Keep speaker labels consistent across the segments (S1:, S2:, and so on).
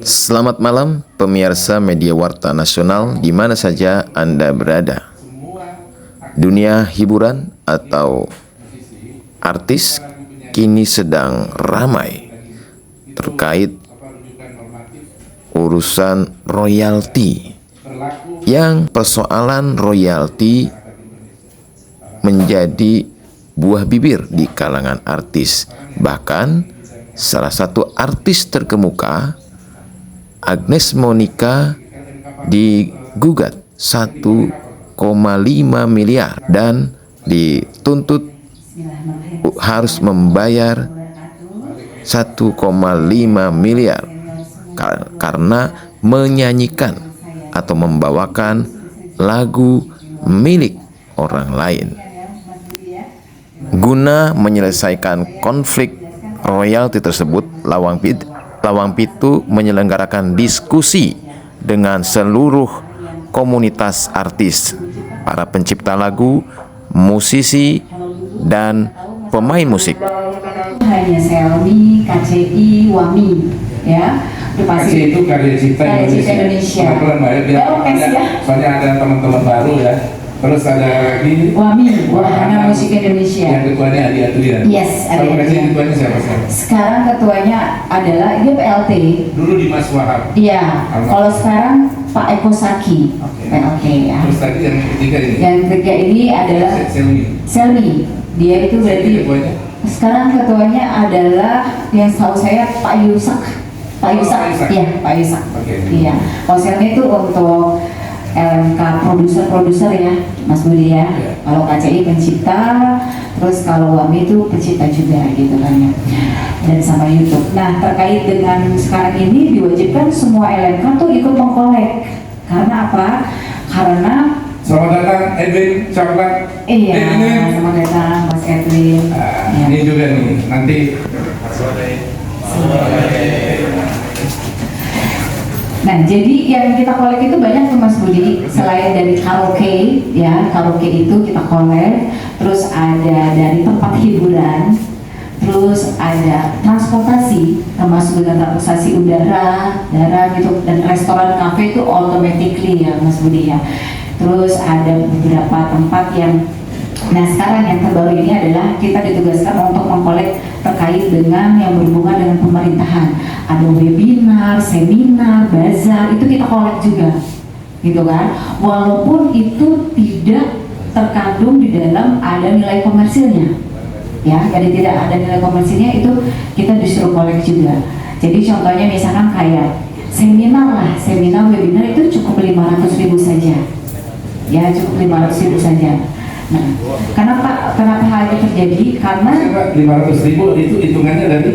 S1: Selamat malam pemirsa media Warta Nasional di mana saja Anda berada. Dunia hiburan atau artis kini sedang ramai terkait urusan royalti, yang persoalan royalti menjadi buah bibir di kalangan artis. Bahkan salah satu artis terkemuka, Agnes Monica, digugat 1,5 miliar dan dituntut harus membayar 1,5 miliar karena menyanyikan atau membawakan lagu milik orang lain. Guna menyelesaikan konflik royalti tersebut, Lawang Pitu menyelenggarakan diskusi dengan seluruh komunitas artis, para pencipta lagu, musisi, dan pemain musik.
S2: Hanya Selmi, KCI, Wami, ya.
S3: KCI itu Karya Cipta
S2: Indonesia.
S3: Soalnya ada teman-teman baru ya. Terus ada lagi
S2: Wami, Wahana Musik Indonesia.
S3: Yang ketuanya Adi Atulian.
S2: Yes, Adi
S3: Atulian. Ketuanya siapa sekarang?
S2: Sekarang ketuanya adalah dia PLT.
S3: Dulu Dimas Wahab.
S2: Iya. Kalau sekarang Pak Eko Saki. PLT ya.
S3: Terus tadi yang ketiga ini.
S2: Yang ketiga ini adalah Selmi. Dia itu berarti
S3: ketuanya?
S2: Sekarang ketuanya adalah yang setahu saya Pak Yusak. Pak Yusak. Iya, Pak Yusak. Iya. Kalau Selmi itu untuk LMK produser ya, Mas Budi ya. Kalau KCI pencipta, terus kalau Wami itu pencipta juga gitu kan ya. Dan sama YouTube. Nah, terkait dengan sekarang ini diwajibkan semua LMK tuh ikut mengkolek. Karena apa? Karena
S3: selamat datang Edwin Coklat.
S2: Iya, selamat datang Mas Edwin. Ya.
S3: Ini juga nih, nanti
S2: Nah, jadi yang kita kolek itu banyak tuh Mas Budi. Selain dari karaoke, ya karaoke itu kita kolek. Terus ada dari tempat hiburan. Terus ada transportasi, termasuk dengan transportasi udara, darat gitu, dan restoran, kafe itu automatically ya Mas Budi ya. Terus ada beberapa tempat yang, nah sekarang yang terbaru ini adalah kita ditugaskan untuk mengkolek terkait dengan yang berhubungan dengan pemerintahan. Ada webinar, seminar, bazar, itu kita kolek juga, gitu kan. Walaupun itu tidak terkandung di dalam ada nilai komersilnya, ya. Jadi tidak ada nilai komersilnya, itu kita disuruh kolek juga. Jadi contohnya misalkan kayak seminar webinar itu cukup 500.000 saja, ya cukup 500.000 saja. Nah, kenapa hal itu terjadi? Karena
S3: 500.000 itu hitungannya dari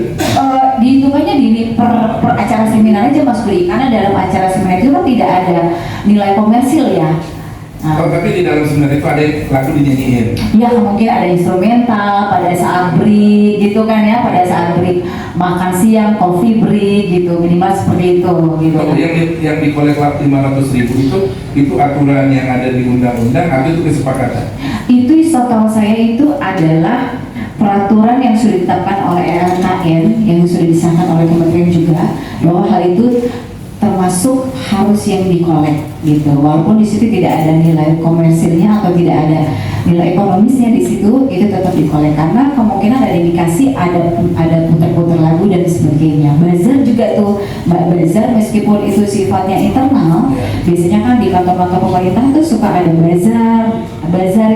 S2: dihitungannya per acara seminar aja Mas Budi, karena dalam acara seminar itu kan tidak ada nilai komersil ya. Nah,
S3: tapi di dalam seminar itu ada lagu dinyanyiin.
S2: Ya mungkin ada instrumental pada saat break gitu kan ya, pada saat break makan siang, coffee break gitu, minimal seperti itu gitu.
S3: Oh, yang dikolek 500.000 itu aturan yang ada di undang-undang atau itu kesepakatan?
S2: Itu setahu saya itu adalah peraturan yang sudah ditetapkan oleh LKN, yang sudah disahkan oleh kementerian juga, bahwa hal itu termasuk harus yang dikolek gitu. Walaupun di situ tidak ada nilai komersilnya atau tidak ada nilai ekonomisnya di situ, itu tetap dikolek karena kemungkinan ada indikasi ada putar-putar lagu dan sebagainya. Bazar juga tuh, Mbak, bazar meskipun itu sifatnya internal, biasanya kan di kantor-kantor pemerintah tuh suka ada bazar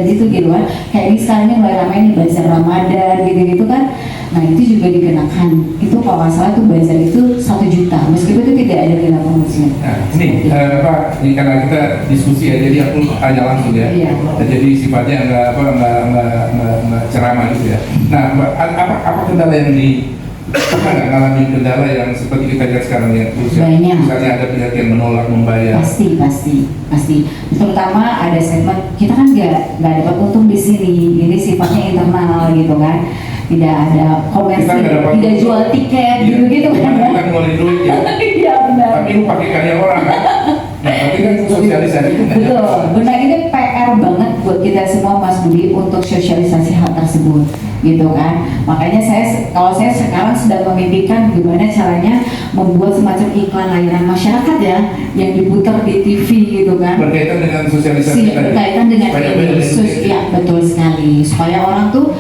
S2: itu gitu kan. Kayak ini sekarang ini mulai ramai nih bazar Ramadan gitu-gitu kan. Nah itu juga dikenakan. Itu kalau nggak salah tuh bazar itu 1 juta meskipun itu tidak ada nilai komersilnya.
S3: Nah, ini Pak, ini karena kita diskusi ya, jadi aku tanya langsung ya.
S2: Iya.
S3: Jadi sifatnya nggak ceramah gitu ya. Nah, apa kendala yang pernah nggak ngalamin kendala yang seperti kita lihat sekarang ya?
S2: Banyak.
S3: Misalnya ada pihak yang menolak membayar.
S2: Pasti. Terutama ada segmen kita kan nggak dapat untung di sini. Ini sifatnya internal gitu kan. Tidak ada komersil, tidak jual tiket gitu kan.
S3: Kita ngeluarin duit ya.
S2: Iya benar.
S3: Tapi lu pakai karya orang kan. Nah, tapi kan sosialisasi itu nggak
S2: betul. Benar, ini PR banget buat kita semua Mas Budi untuk sosialisasi hal tersebut. gitu kan. Makanya kalau saya sekarang sedang memimpikan gimana caranya membuat semacam iklan layanan masyarakat ya yang diputar di TV gitu kan.
S3: Berkaitan dengan sosialisasi tadi.
S2: Berkaitan dengan
S3: Supaya
S2: ini, ya betul sekali, supaya orang tuh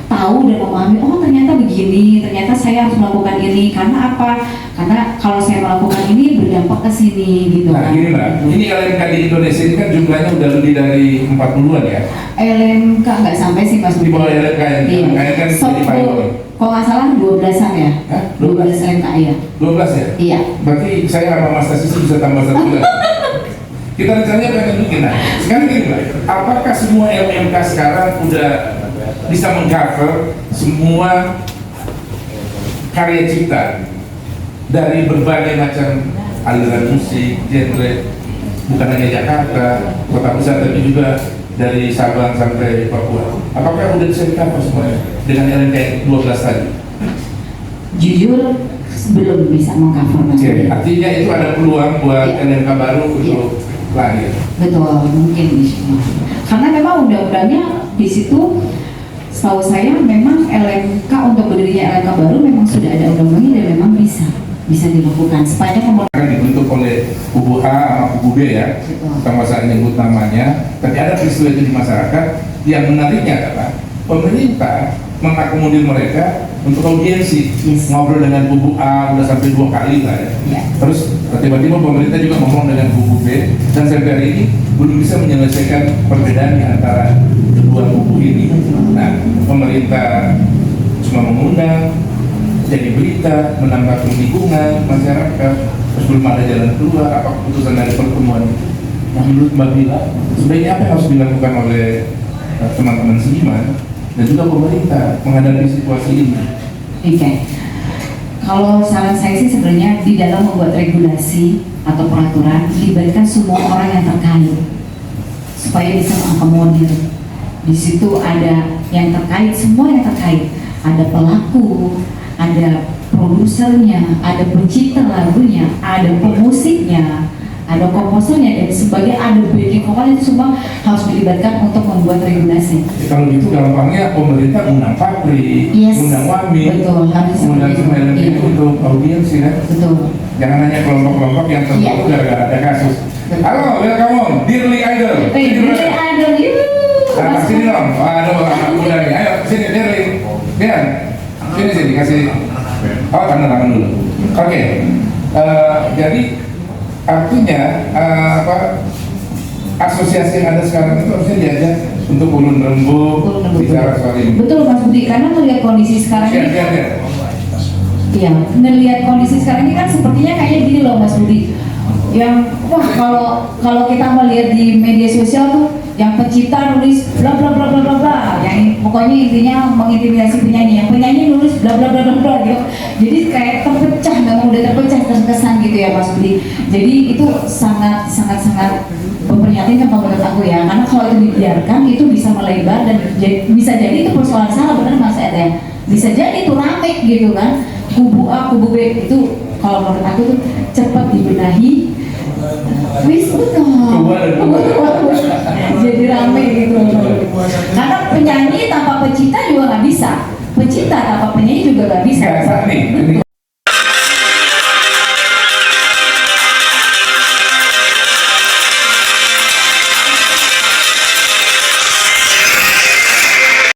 S2: tahu dan memahami, oh ternyata begini, ternyata saya harus melakukan ini karena apa? Karena kalau saya melakukan ini berdampak ke sini gitu
S3: Nah
S2: kan.
S3: gini Mbak, ini LMK di Indonesia ini kan jumlahnya udah lebih dari 40-an ya.
S2: LMK nggak sampai sih Mas
S3: Di
S2: Budi.
S3: bawah LMK yang
S2: Iya.
S3: kan jadi payung.
S2: Kalau nggak salah 12-an ya.
S3: Hah?
S2: 12 LMK ya.
S3: 12 ya?
S2: Iya.
S3: Berarti saya sama Mas Tasis bisa tambah 1 bulan. Kita rencananya pengen bikin. Nah, sekarang gini Mbak, apakah semua LMK sekarang udah bisa mengcover semua karya cipta dari berbagai macam aliran musik, genre, bukan hanya Jakarta, kota besar, tapi juga dari Sabang sampai Papua. Apakah udah bisa di-cover semuanya dengan LMK yang 12 tadi?
S2: Jujur belum bisa mengcover Mas
S3: Oke,
S2: Budi.
S3: artinya itu ada peluang buat
S2: Iya.
S3: LMK baru untuk lahir.
S2: Betul, mungkin di situ. Karena memang undang-undangnya di situ, setahu saya memang LMK untuk berdirinya LMK baru memang sudah ada undang-undangnya dan memang bisa dilakukan sepanjang pemerintah.
S3: Akan dibentuk oleh kubu A sama kubu B ya, sama saya nyebut namanya. Tapi ada peristiwa itu di masyarakat. Yang menariknya adalah pemerintah mengakomodir mereka untuk audiensi,
S2: Yes.
S3: ngobrol dengan kubu A udah sampai 2 kali lah ya.
S2: Ya.
S3: Terus tiba-tiba pemerintah juga ngomong dengan kubu B, dan sampai hari ini belum bisa menyelesaikan perbedaan di antara kedua kubu ini. Nah, pemerintah cuma mengundang, jadi berita, menambah kebingungan masyarakat, terus belum ada jalan keluar. Apa keputusan dari pertemuan? Nah, menurut Mbak Bila, sebaiknya apa yang harus dilakukan oleh teman-teman seniman dan juga pemerintah menghadapi situasi ini?
S2: Oke. Kalau saran saya sih sebenarnya di dalam membuat regulasi atau peraturan libatkan semua orang yang terkait supaya bisa mengakomodir. Di situ ada yang terkait, semua yang terkait. Ada pelaku, ada produsernya, ada pencipta lagunya, ada pemusiknya, ada komposernya, dan sebagai ada backing vokal, itu semua harus dilibatkan untuk membuat regulasi.
S3: Kalau gitu gampangnya pemerintah undang pabrik,
S2: Yes.
S3: undang wamin,
S2: Betul, harus
S3: undang
S2: seperti
S3: semua
S2: itu.
S3: elemen
S2: Iya.
S3: untuk audiensi kan.
S2: Betul.
S3: Jangan hanya kelompok-kelompok yang
S2: Iya.
S3: tertentu gara-gara ada kasus.
S2: Betul.
S3: Halo, welcome on, Dearly Idol.
S2: Ini ada
S3: Nah, sini dong. Ada anak muda nih. Ayo sini, Dearly. Biar. Sini kasih. Oh, tangan dulu. Oke. Jadi artinya asosiasi yang ada sekarang itu harusnya diajak untuk ulun rembuk bicara soal ini.
S2: Betul Mas Budi, karena melihat kondisi sekarang ini,
S3: Siap.
S2: iya, melihat kondisi sekarang ini kan sepertinya kayak gini loh Mas Budi. Yang wah kalau kita melihat di media sosial tuh yang pencipta nulis bla bla bla bla bla bla, yang pokoknya intinya mengintimidasi penyanyi, yang penyanyi nulis bla bla bla bla bla gitu. Jadi kayak terpecah, memang udah terpecah terkesan gitu ya Mas Budi. Jadi itu sangat memprihatinkan kalau menurut aku ya, karena kalau itu dibiarkan itu bisa melebar dan bisa jadi itu persoalan salah, benar Mas Ed ya, bisa jadi itu rame gitu kan, kubu A kubu B. Itu kalau menurut aku tuh cepat dibenahi, wis betul, jadi rame gitu. Karena penyanyi tanpa pencipta juga nggak bisa, pencipta tanpa penyanyi juga nggak bisa.
S3: Nggak, nih.